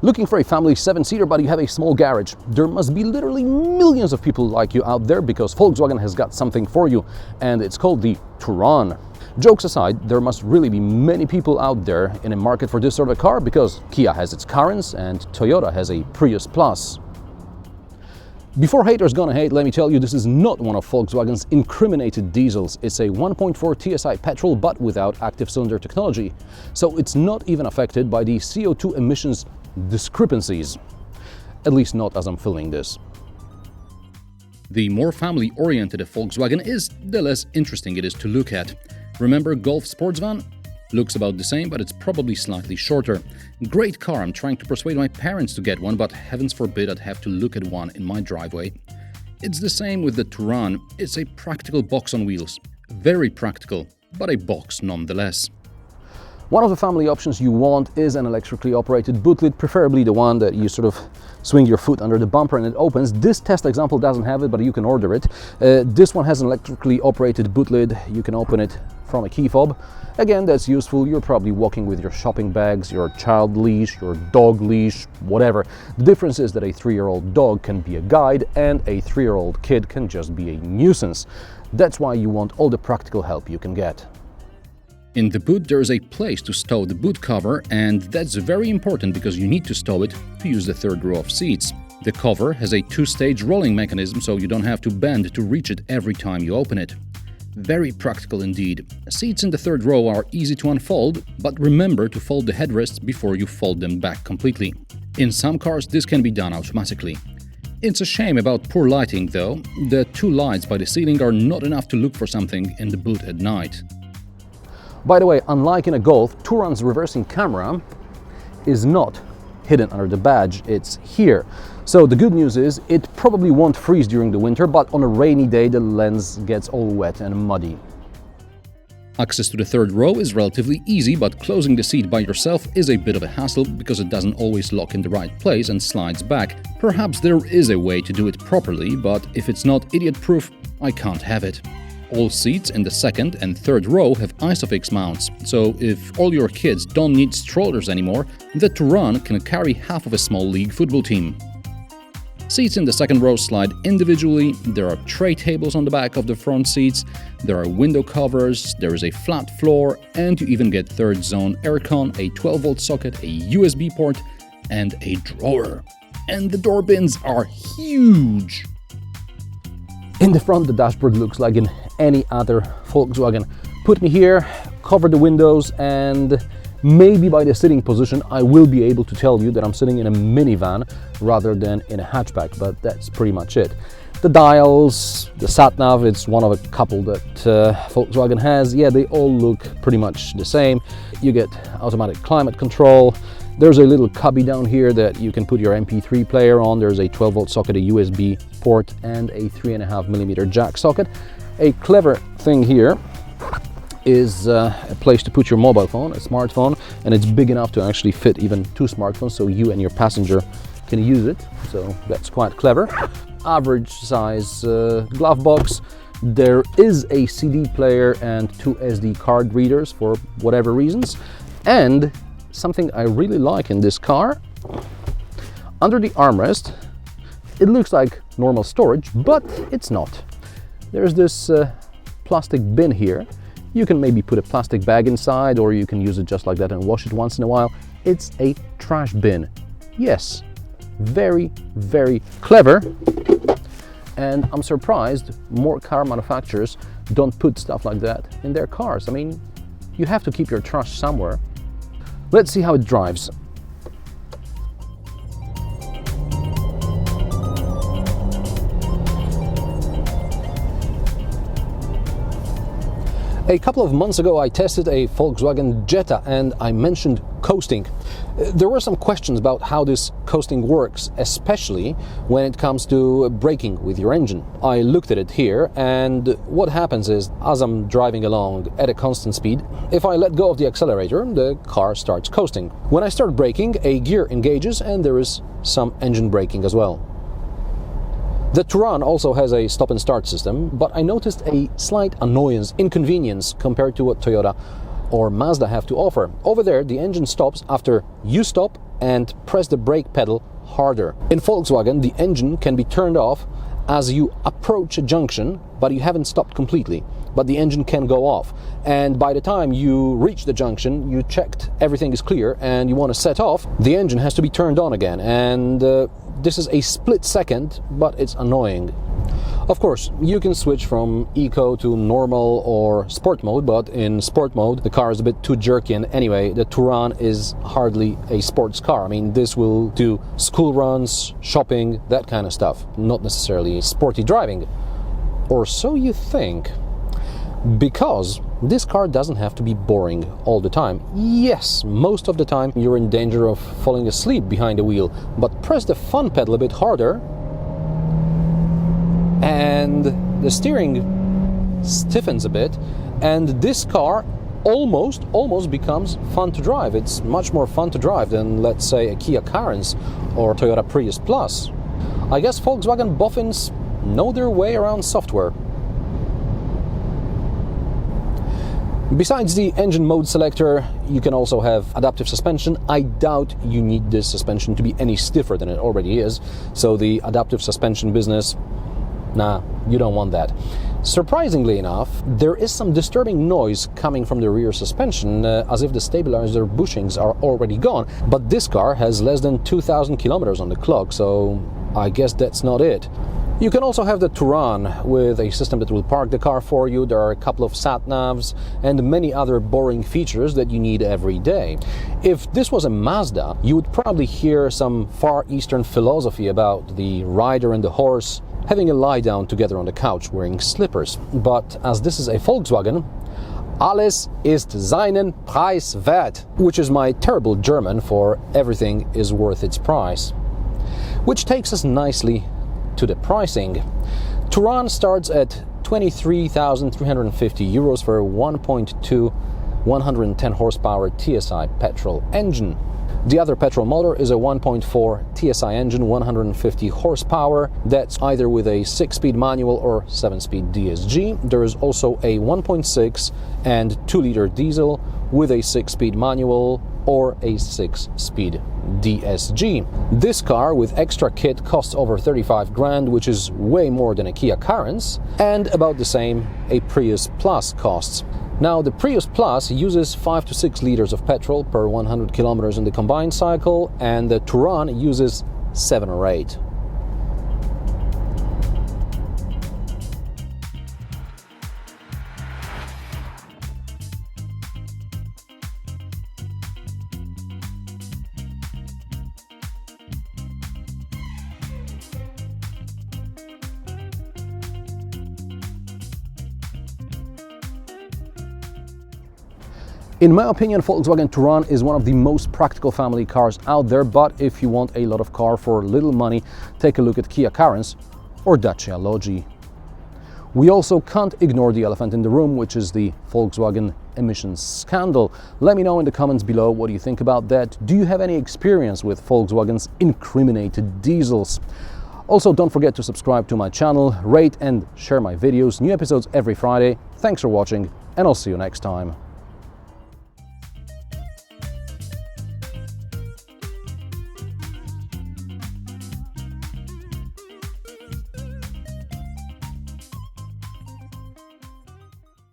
Looking for a family 7-seater but you have a small garage? There must be literally millions of people like you out there, because Volkswagen has got something for you, and it's called the Touran. Jokes aside, there must really be many people out there in a market for this sort of a car, because Kia has its Carens and Toyota has a Prius Plus. Before haters gonna hate, let me tell you, this is not one of Volkswagen's incriminated diesels. It's a 1.4 TSI petrol but without active cylinder technology. So it's not even affected by the CO2 emissions discrepancies. At least not as I'm filming this. The more family-oriented a Volkswagen is, the less interesting it is to look at. Remember Golf sports van? Looks about the same, but it's probably slightly shorter. Great car, I'm trying to persuade my parents to get one, but heavens forbid I'd have to look at one in my driveway. It's the same with the Touran. It's a practical box on wheels. Very practical, but a box nonetheless. One of the family options you want is an electrically operated boot lid, preferably the one that you sort of swing your foot under the bumper and it opens. This test example doesn't have it, but you can order it. This one has an electrically operated boot lid. You can open it from a key fob. Again, that's useful. You're probably walking with your shopping bags, your child leash, your dog leash, whatever. The difference is that a 3-year-old dog can be a guide and a 3-year-old kid can just be a nuisance. That's why you want all the practical help you can get. In the boot there is a place to stow the boot cover, and that's very important because you need to stow it to use the third row of seats. The cover has a 2-stage rolling mechanism, so you don't have to bend to reach it every time you open it. Very practical indeed. Seats in the third row are easy to unfold, but remember to fold the headrests before you fold them back completely. In some cars this can be done automatically. It's a shame about poor lighting though. The 2 lights by the ceiling are not enough to look for something in the boot at night. By the way, unlike in a Golf, Touran's reversing camera is not hidden under the badge, it's here. So the good news is it probably won't freeze during the winter, but on a rainy day the lens gets all wet and muddy. Access to the third row is relatively easy, but closing the seat by yourself is a bit of a hassle because it doesn't always lock in the right place and slides back. Perhaps there is a way to do it properly, but if it's not idiot-proof, I can't have it. All seats in the second and third row have ISOFIX mounts, so if all your kids don't need strollers anymore, the Touran can carry half of a small league football team. Seats in the second row slide individually, there are tray tables on the back of the front seats, there are window covers, there is a flat floor, and you even get third zone aircon, a 12-volt socket, a USB port, and a drawer. And the door bins are huge! In the front, the dashboard looks like in any other Volkswagen. Put me here, cover the windows, and maybe by the sitting position I will be able to tell you that I'm sitting in a minivan rather than in a hatchback, but that's pretty much it. The dials, the sat-nav, it's one of a couple that Volkswagen has. Yeah, they all look pretty much the same. You get automatic climate control. There's a little cubby down here that you can put your MP3 player on. There's a 12-volt socket, a USB port, and a 3.5mm jack socket. A clever thing here is a place to put your mobile phone, a smartphone, and it's big enough to actually fit even 2 smartphones, so you and your passenger can use it. So that's quite clever. Average size glove box. There is a CD player and 2 SD card readers for whatever reasons. And something I really like in this car, under the armrest, it looks like normal storage, but it's not. There's this plastic bin here. You can maybe put a plastic bag inside, or you can use it just like that and wash it once in a while. It's a trash bin. Yes, very, very clever. And I'm surprised more car manufacturers don't put stuff like that in their cars. I mean, you have to keep your trash somewhere. Let's see how it drives. A couple of months ago I tested a Volkswagen Jetta and I mentioned coasting. There were some questions about how this coasting works, especially when it comes to braking with your engine. I looked at it here, and what happens is, as I'm driving along at a constant speed, if I let go of the accelerator, the car starts coasting. When I start braking, a gear engages and there is some engine braking as well. The Touran also has a stop and start system, but I noticed a slight inconvenience compared to what Toyota or Mazda have to offer. Over there, the engine stops after you stop and press the brake pedal harder. In Volkswagen, the engine can be turned off as you approach a junction, but you haven't stopped completely. But the engine can go off. And by the time you reach the junction, you checked everything is clear and you want to set off, the engine has to be turned on again. And this is a split second, but it's annoying. Of course, you can switch from eco to normal or sport mode, but in sport mode the car is a bit too jerky, and anyway, the Touran is hardly a sports car. I mean, this will do school runs, shopping, that kind of stuff, not necessarily sporty driving. Or so you think. Because this car doesn't have to be boring all the time. Yes, most of the time you're in danger of falling asleep behind the wheel, but press the fun pedal a bit harder and the steering stiffens a bit, and this car almost becomes fun to drive. It's much more fun to drive than, let's say, a Kia Carens or Toyota Prius Plus. I guess Volkswagen boffins know their way around software. Besides the engine mode selector, you can also have adaptive suspension. I doubt you need this suspension to be any stiffer than it already is, so the adaptive suspension business, nah, you don't want that. Surprisingly enough, there is some disturbing noise coming from the rear suspension, as if the stabilizer bushings are already gone, but this car has less than 2,000 kilometers on the clock, so I guess that's not it. You can also have the Touran with a system that will park the car for you. There are a couple of sat-navs and many other boring features that you need every day. If this was a Mazda, you would probably hear some Far Eastern philosophy about the rider and the horse having a lie down together on the couch wearing slippers. But as this is a Volkswagen, alles ist seinen Preis wert, which is my terrible German for everything is worth its price. Which takes us nicely to the pricing. Touran starts at 23,350 euros for a 1.2 110 horsepower TSI petrol engine. The other petrol motor is a 1.4 TSI engine, 150 horsepower. That's either with a 6-speed manual or 7-speed DSG. There is also a 1.6 and 2-liter diesel with a 6-speed manual or a 6-speed DSG. This car with extra kit costs over 35 grand, which is way more than a Kia Carens, and about the same a Prius Plus costs. Now, the Prius Plus uses 5 to 6 liters of petrol per 100 kilometers in the combined cycle, and the Touran uses 7 or 8. In my opinion, Volkswagen Touran is one of the most practical family cars out there, but if you want a lot of car for little money, take a look at Kia Carens or Dacia Logi. We also can't ignore the elephant in the room, which is the Volkswagen emissions scandal. Let me know in the comments below what do you think about that. Do you have any experience with Volkswagen's incriminated diesels? Also, don't forget to subscribe to my channel, rate and share my videos. New episodes every Friday. Thanks for watching, and I'll see you next time.